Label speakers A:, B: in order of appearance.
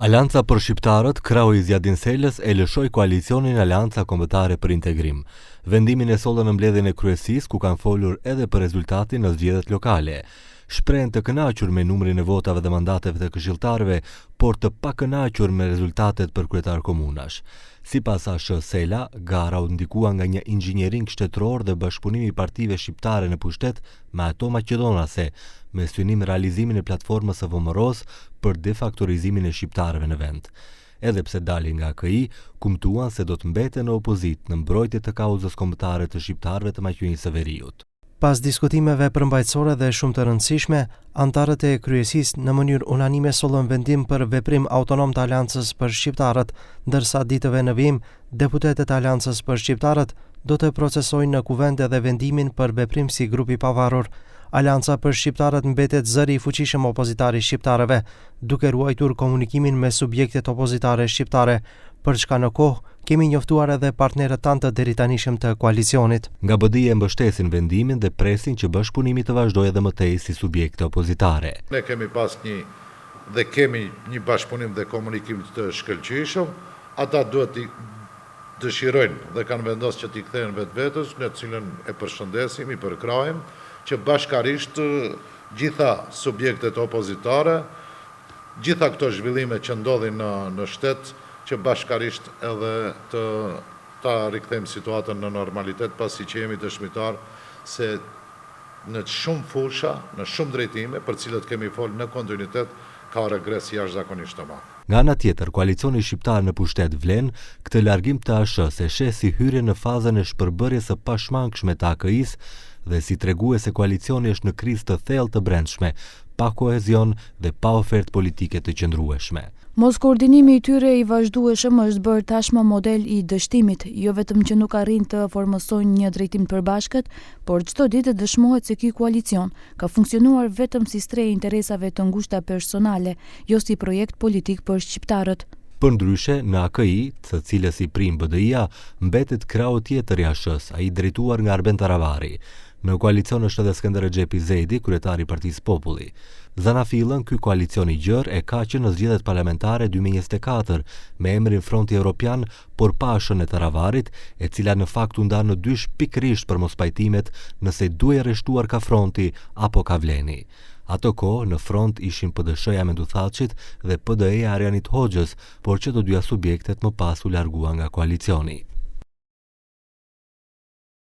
A: Alianca për shqiptarët, krau i Zjadin Selës e lëshoi koalicionin Alianca Kombëtare për Integrim. Vendimin e sollën në mbledhjen e kryesisë, ku kanë folur edhe për rezultatin në zgjedhjet lokale. Shprehen të kënaqur me numrin e votave dhe mandateve të këshilltarëve, por të pakënaqur me rezultatet për kryetar komunash. Sipas ASH Sela, gara u ndikua nga një inxhiniering shtetëror dhe bashkëpunimi i partive shqiptare në pushtet me ato maqedonase, me synim realizimin e platformës së VMRO-s për defaktorizimin e shqiptarëve në vend. Edhe pse dalin nga AKI, kumtuan se do të mbeten në opozit në mbrojtje të kauzës kombëtare të shqiptarëve të maqedonisë së Veriut.
B: Pas diskutimeve përmbajtësore dhe shumë të rëndësishme, antarët e kryesisë në mënyrë unanime sollën vendim për veprim autonom të Aleancës për Shqiptarët, ndërsa ditëve në vijim, deputetët e Aleancës për Shqiptarët do të procesojnë në kuvend edhe vendimin për veprim si grup i pavarur. Aleanca për Shqiptarët mbetet zëri i fuqishëm opozitar i shqiptarëve, duke ruajtur komunikimin me subjektet opozitare shqiptare, për çka në kohë kemi njoftuar edhe partnerët tanë të deritanishëm të koalicionit.
A: Nga BDI e mbështesin vendimin dhe presin që bashkëpunimi të vazhdojë edhe më tej si subjekte opozitare.
C: Ne kemi pas një bashkëpunim dhe komunikim të shkëlqyeshëm, ata duhet të dëshirojnë dhe kanë vendosur që t'i kthehen vetvetes, në cilën e përshëndesim, i përkrahim, që bashkarisht gjitha subjektet opozitare, gjitha këto zhvillime që ndodhin në shtet, që bashkarisht edhe ta rikthejmë situatën në normalitet, pasi që jemi dëshmitar se në shumë fusha, në shumë drejtime, për cilët kemi folë në kontinuitet, ka regres jashtëzakonisht të madh.
A: Nga ana tjetër, koalicioni shqiptar në pushtet vlen këtë largim të ASH se sheh si hyrje në fazën e shpërbërjes së pashmangshme të AKI-s dhe si tregues se koalicioni është në krizë të thellë të brendshme, pa kohezion dhe pa ofertë politike të qëndrueshme.
D: Mos koordinimi i tyre i vazhdueshëm është bërë tashmë model i dështimit, jo vetëm që nuk arrin të formosojnë një drejtim të përbashkët, por çdo ditë dëshmohet se ky koalicion ka funksionuar vetëm si strehë interesave të ngushta personale, jo si projekt politik për shqiptarët.
A: Përndryshe, në AKI, të cilës i prim BDI-a, mbetet krau tjetër i ASH-s, ai drejtuar nga Arben Taravari. Në koalicion është edhe Skënder Xhepi Zejdi, kryetari i Partisë Populli. Zanafillën, ky koalicion i gjerë e ka që në zgjedhjet parlamentare 2024 me emrin Fronti Evropian, por pa ASH-n e Taravarit, e cila në fakt u nda në dysh pikërisht për mospajtimet nëse duhej arrestuar ka Fronti apo ka Vleni. Ato kohë në front ishin PDSH-ja Menduthaçit dhe PD-ja Arianit Hoxhës, por që të dyja subjektet më pas u larguan nga koalicioni.